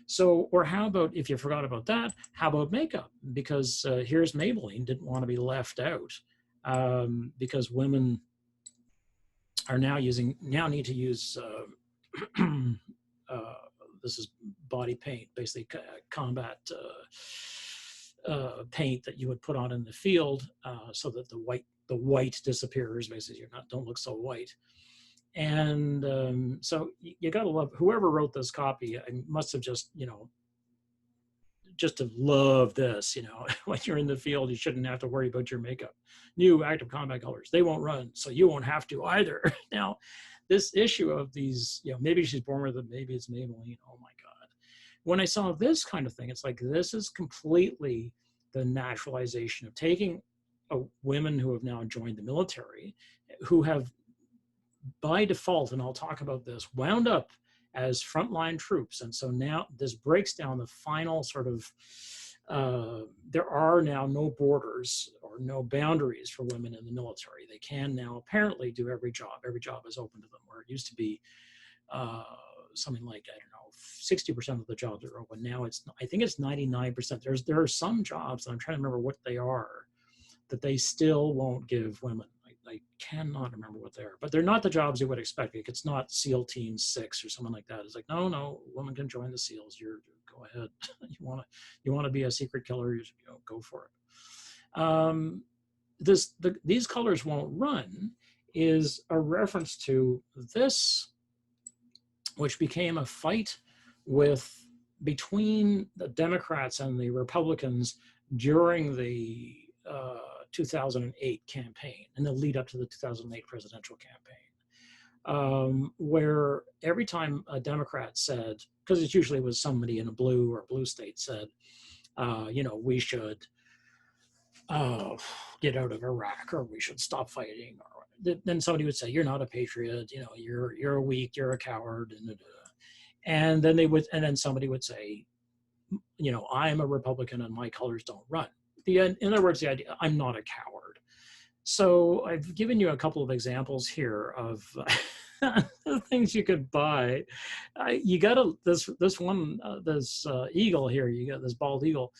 So, or how about, if you forgot about that, how about makeup? Because here's Maybelline didn't want to be left out, because women are now need to use this is body paint, basically combat paint that you would put on in the field, so that the white disappears. Basically, don't look so white. And so you got to love whoever wrote this copy. I must have just to love this. When you're in the field, you shouldn't have to worry about your makeup. New active combat colors, they won't run, so you won't have to either. Now, this issue of these, maybe she's born with it, maybe it's Maybelline. Oh my God. When I saw this kind of thing, it's like, this is completely the naturalization of taking women who have now joined the military, who have by default, and I'll talk about this, wound up as frontline troops. And so now this breaks down the final sort of, there are now no borders or no boundaries for women in the military. They can now apparently do every job. Every job is open to them, where it used to be something like, I don't know, 60% of the jobs are open. Now I think it's 99%. There are some jobs, and I'm trying to remember what they are, that they still won't give women. I cannot remember what they are, but they're not the jobs you would expect. Like, it's not SEAL Team 6 or something like that. It's like, no, women can join the SEALs. Go ahead. you want to be a secret killer, go for it. These colors won't run is a reference to this, which became a fight between the Democrats and the Republicans during the 2008 campaign and the lead up to the 2008 presidential campaign, where every time a Democrat said, because it usually was somebody in a blue state said, we should get out of Iraq, or we should stop fighting, or then somebody would say, you're not a patriot, you're weak, you're a coward, and then somebody would say, I'm a Republican and my colors don't run. In other words, the idea, I'm not a coward. So I've given you a couple of examples here of things you could buy. You got this eagle here. You got this bald eagle.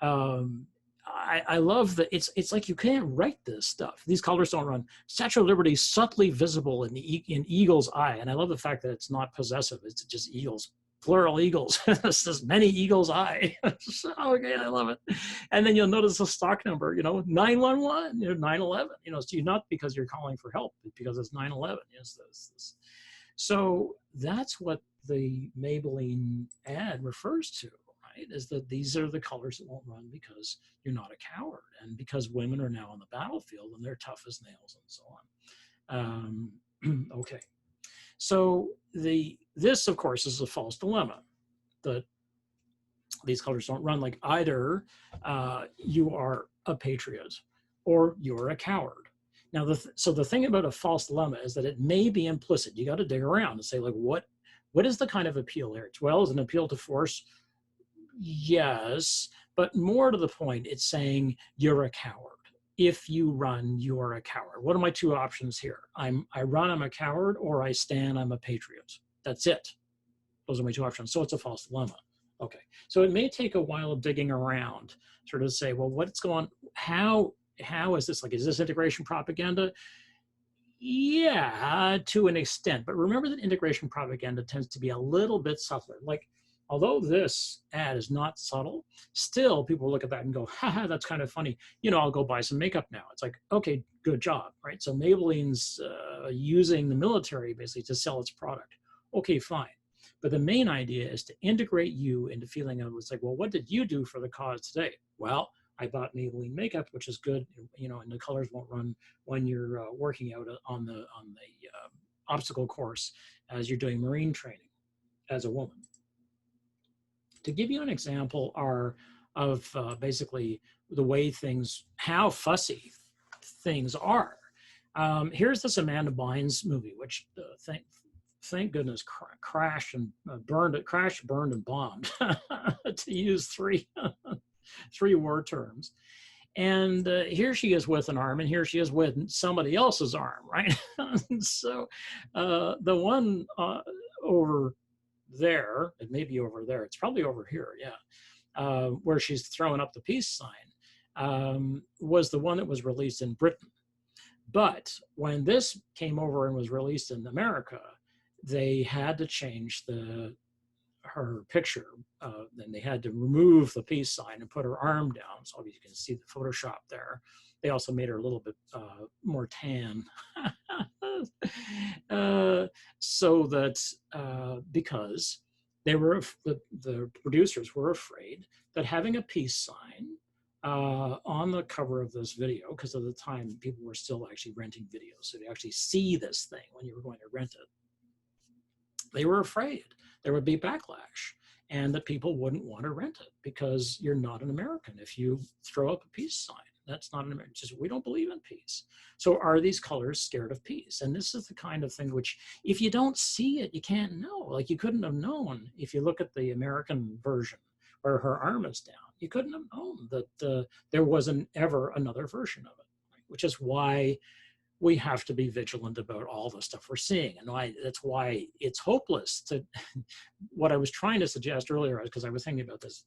I love that it's like you can't write this stuff. These colors don't run. Statue of Liberty, subtly visible in eagle's eye, and I love the fact that it's not possessive. It's just eagles. Plural eagles. This is many eagles eye. Okay, I love it. And then you'll notice the stock number, 911, 911. So you're not because you're calling for help, but because it's 911. So that's what the Maybelline ad refers to, right? Is that these are the colors that won't run because you're not a coward, and because women are now on the battlefield and they're tough as nails and so on. Okay. So this, of course, is a false dilemma, that these colors don't run. Like, either you are a patriot or you're a coward. Now, so the thing about a false dilemma is that it may be implicit. You got to dig around and say, like, what is the kind of appeal here? Well, is an appeal to force? Yes, but more to the point, it's saying you're a coward. If you run, you are a coward. What are my two options here? I run, I'm a coward, or I stand, I'm a patriot. That's it. Those are my two options. So it's a false dilemma. Okay. So it may take a while of digging around, sort of say, well, what's going on? How is this? Like, is this integration propaganda? Yeah, to an extent. But remember that integration propaganda tends to be a little bit subtler. Like, although this ad is not subtle, still people look at that and go, haha, that's kind of funny. I'll go buy some makeup now. It's like, okay, good job, right? So Maybelline's using the military basically to sell its product. Okay, fine. But the main idea is to integrate you into feeling of, it's like, well, what did you do for the cause today? Well, I bought Maybelline makeup, which is good, and the colors won't run when you're working out on the obstacle course as you're doing Marine training as a woman. To give you an example of basically the way how fussy things are. Here's this Amanda Bynes movie, which thank goodness crashed, burned, and bombed, to use three war terms. And here she is with an arm, and here she is with somebody else's arm, right? So the one over there, it may be over there, it's probably over here, yeah, where she's throwing up the peace sign, was the one that was released in Britain. But when this came over and was released in America, they had to change her picture. Then they had to remove the peace sign and put her arm down. So you can see the Photoshop there. They also made her a little bit more tan. So that because they were, the producers were afraid that having a peace sign on the cover of this video, because at the time people were still actually renting videos, so to actually see this thing when you were going to rent it, they were afraid there would be backlash and that people wouldn't want to rent it because you're not an American if you throw up a peace sign. That's not an American. Just, we don't believe in peace. So are these colors scared of peace? And this is the kind of thing which, if you don't see it, you can't know. Like, you couldn't have known if you look at the American version where her arm is down. You couldn't have known that there wasn't ever another version of it, right? Which is why we have to be vigilant about all the stuff we're seeing. And that's why it's hopeless to, what I was trying to suggest earlier, because I was thinking about this,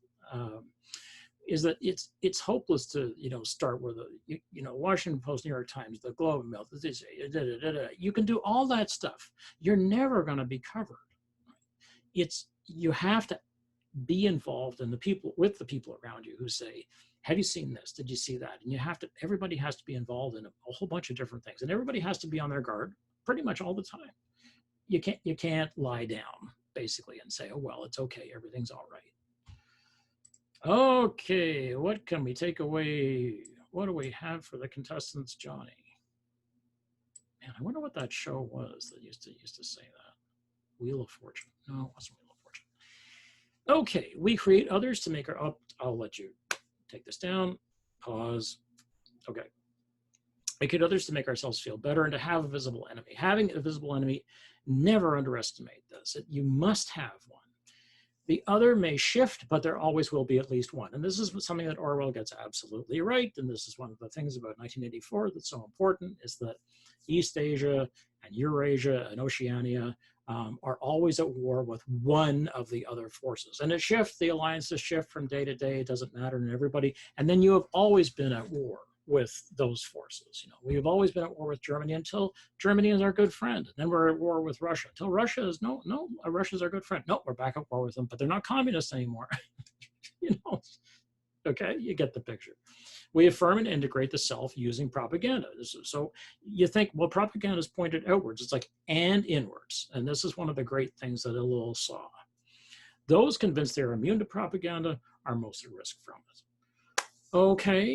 is that it's hopeless to, start with Washington Post, New York Times, the Globe and Mail, you can do all that stuff. You're never going to be covered. You have to be involved in with the people around you who say, have you seen this? Did you see that? And everybody has to be involved in a whole bunch of different things, and everybody has to be on their guard pretty much all the time. You can't lie down basically and say, oh, well, it's okay, everything's all right. Okay, what can we take away? What do we have for the contestants, Johnny? Man, I wonder what that show was that used to say that. Wheel of Fortune. No, it wasn't Wheel of Fortune. Okay, we create others to make our, I'll let you take this down, pause. Okay. We create others to make ourselves feel better and to have a visible enemy. Having a visible enemy, never underestimate this. You must have one. The other may shift, but there always will be at least one. And this is something that Orwell gets absolutely right. And this is one of the things about 1984 that's so important, is that East Asia and Eurasia and Oceania are always at war with one of the other forces. And it shifts, the alliances shift from day to day, it doesn't matter to everybody. And then you have always been at war with those forces. We've always been at war with Germany until Germany is our good friend. And then we're at war with Russia until Russia is, no, Russia's our good friend. No, we're back at war with them, but they're not communists anymore. Okay, you get the picture. We affirm and integrate the self using propaganda. So you think, well, propaganda is pointed outwards. It's like, and inwards. And this is one of the great things that Ellul saw. Those convinced they're immune to propaganda are most at risk from it. Okay,